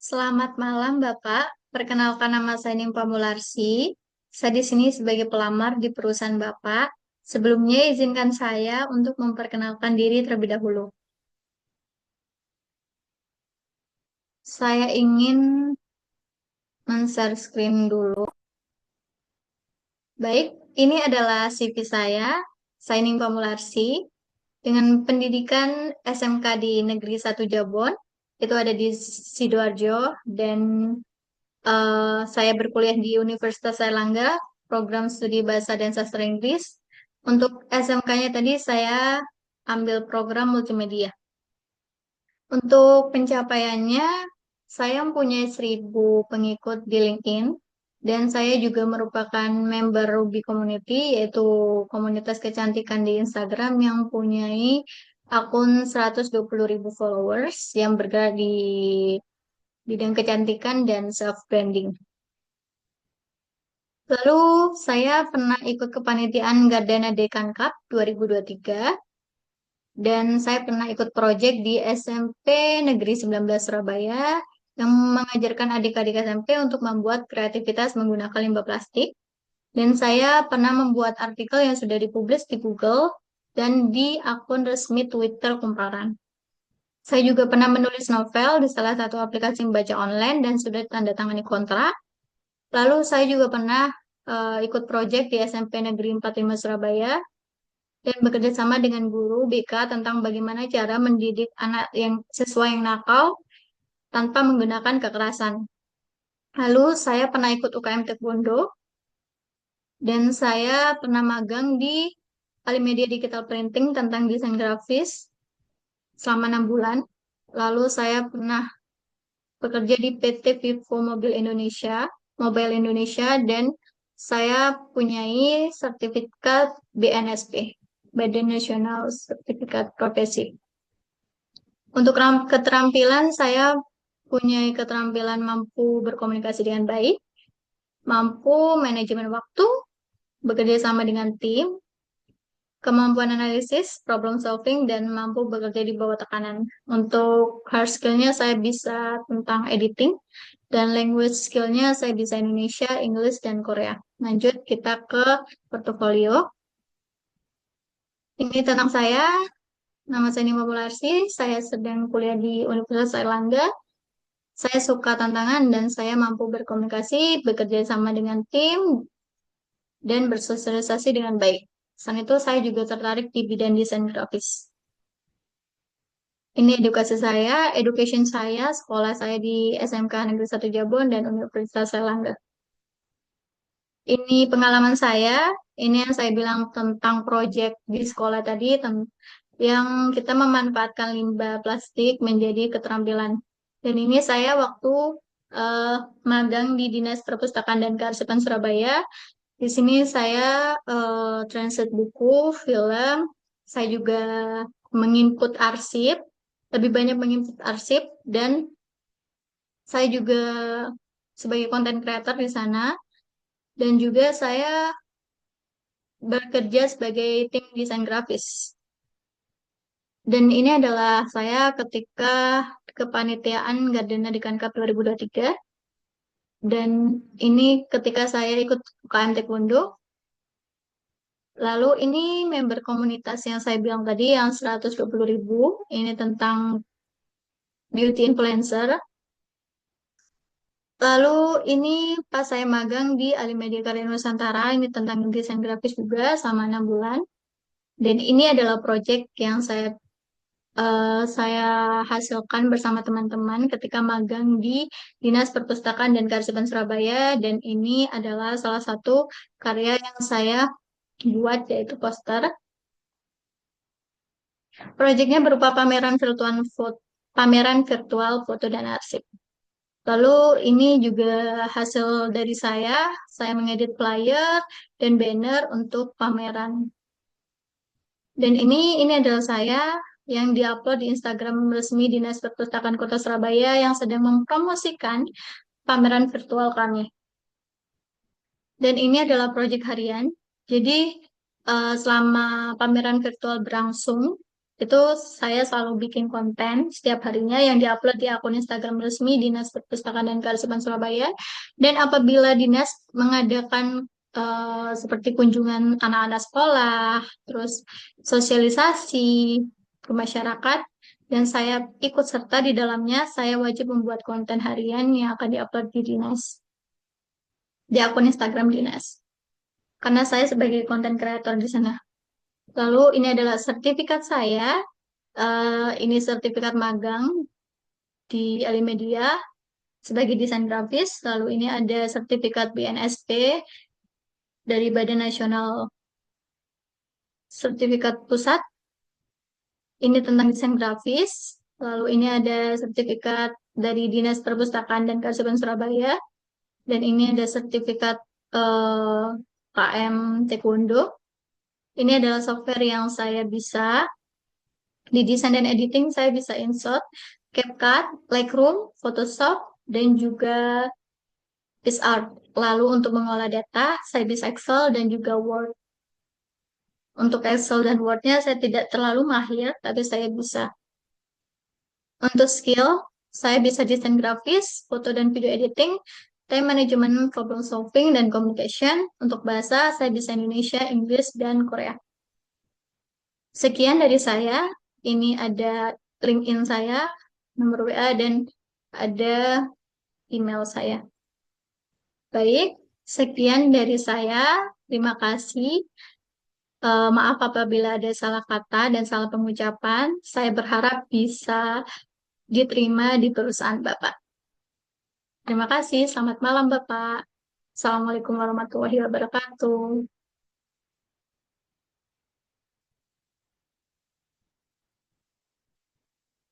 Selamat malam, Bapak. Perkenalkan nama saya Nimpa Mularsi. Saya di sini sebagai pelamar di perusahaan Bapak. Sebelumnya izinkan saya untuk memperkenalkan diri terlebih dahulu. Saya ingin men-share screen dulu. Baik, ini adalah CV saya. Saya Nimpa Mularsi dengan pendidikan SMK di Negeri 1 Jabon. Itu ada di Sidoarjo dan saya berkuliah di Universitas Airlangga, program studi Bahasa dan Sastra Inggris. Untuk SMK-nya tadi saya ambil program multimedia. Untuk pencapaiannya, saya mempunyai 1.000 pengikut di LinkedIn, dan saya juga merupakan member Ruby Community, yaitu komunitas kecantikan di Instagram yang mempunyai akun 120.000 followers yang bergerak di bidang kecantikan dan self-branding. Lalu saya pernah ikut kepanitiaan Gardana Dekan Cup 2023 dan saya pernah ikut proyek di SMP Negeri 19 Surabaya yang mengajarkan adik-adik SMP untuk membuat kreativitas menggunakan limbah plastik. Dan saya pernah membuat artikel yang sudah dipublis di Google dan di akun resmi Twitter Kumparan. Saya juga pernah menulis novel di salah satu aplikasi membaca online dan sudah tanda tangani kontrak. Lalu saya juga pernah ikut proyek di SMP Negeri 45 Surabaya dan bekerja sama dengan guru BK tentang bagaimana cara mendidik anak yang siswa yang nakal tanpa menggunakan kekerasan. Lalu saya pernah ikut UKM Taekwondo dan saya pernah magang di Alimedia Digital Printing tentang desain grafis selama 6 bulan. Lalu saya pernah bekerja di PT Vivo Mobile Indonesia, dan saya punyai sertifikat BNSP, Badan Nasional Sertifikat Profesi. Untuk keterampilan, saya punya keterampilan mampu berkomunikasi dengan baik, mampu manajemen waktu, bekerja sama dengan tim, kemampuan analisis, problem solving, dan mampu bekerja di bawah tekanan. Untuk hard skill-nya saya bisa tentang editing, dan language skill-nya saya bisa Indonesia, English, dan Korea. Lanjut kita ke portofolio. Ini tentang saya, nama saya Nima Mularsi, saya sedang kuliah di Universitas Airlangga. Saya suka tantangan dan saya mampu berkomunikasi, bekerja sama dengan tim, dan bersosialisasi dengan baik. Selain itu, saya juga tertarik di bidang desain grafis. Ini education saya, sekolah saya di SMK Negeri 1 Jabon dan Universitas Airlangga. Ini pengalaman saya, ini yang saya bilang tentang proyek di sekolah tadi, yang kita memanfaatkan limbah plastik menjadi keterampilan. Dan ini saya waktu eh, magang di Dinas Perpustakaan dan Kearsipan Surabaya. Di sini saya translate buku, film, saya juga menginput arsip, lebih banyak menginput arsip, dan saya juga sebagai content creator di sana, dan juga saya bekerja sebagai tim desain grafis. Dan ini adalah saya ketika kepanitiaan Gardena di Cup 2023. Dan ini ketika saya ikut UKM Taekwondo. Lalu ini member komunitas yang saya bilang tadi yang 120.000. Ini tentang beauty influencer. Lalu ini pas saya magang di Alimedia Karya Nusantara. Ini tentang desain grafis juga selama 6 bulan. Dan ini adalah proyek yang saya hasilkan bersama teman-teman ketika magang di Dinas Perpustakaan dan Kearsipan Surabaya, dan ini adalah salah satu karya yang saya buat, yaitu poster. Proyeknya berupa pameran virtual foto dan arsip. Lalu ini juga hasil dari saya mengedit flyer dan banner untuk pameran. Dan ini adalah saya yang diupload di Instagram resmi Dinas Perpustakaan Kota Surabaya yang sedang mempromosikan pameran virtual kami. Dan ini adalah proyek harian. Jadi selama pameran virtual berlangsung, itu saya selalu bikin konten setiap harinya yang diupload di akun Instagram resmi Dinas Perpustakaan dan Kearsipan Surabaya. Dan apabila dinas mengadakan seperti kunjungan anak-anak sekolah, terus sosialisasi ke masyarakat, dan saya ikut serta di dalamnya, saya wajib membuat konten harian yang akan diupload di dinas, di akun Instagram dinas. Karena saya sebagai konten kreator di sana. Lalu ini adalah sertifikat saya. Ini sertifikat magang di Alimedia sebagai desain grafis. Lalu ini ada sertifikat BNSP dari Badan Nasional Sertifikat Pusat. Ini tentang desain grafis. Lalu ini ada sertifikat dari Dinas Perpustakaan dan Kearsipan Surabaya. Dan ini ada sertifikat eh, KM Taekwondo. Ini adalah software yang saya bisa di desain dan editing. Saya bisa InShot, CapCut, Lightroom, Photoshop, dan juga PixArt. Lalu untuk mengolah data, saya bisa Excel dan juga Word. Untuk Excel dan Word-nya saya tidak terlalu mahir, tapi saya bisa. Untuk skill, saya bisa desain grafis, foto dan video editing, time management, problem solving, dan communication. Untuk bahasa, saya bisa Indonesia, Inggris, dan Korea. Sekian dari saya. Ini ada LinkedIn saya, nomor WA, dan ada email saya. Baik, sekian dari saya. Terima kasih. Maaf apabila ada salah kata dan salah pengucapan. Saya berharap bisa diterima di perusahaan Bapak. Terima kasih. Selamat malam, Bapak. Assalamualaikum warahmatullahi wabarakatuh.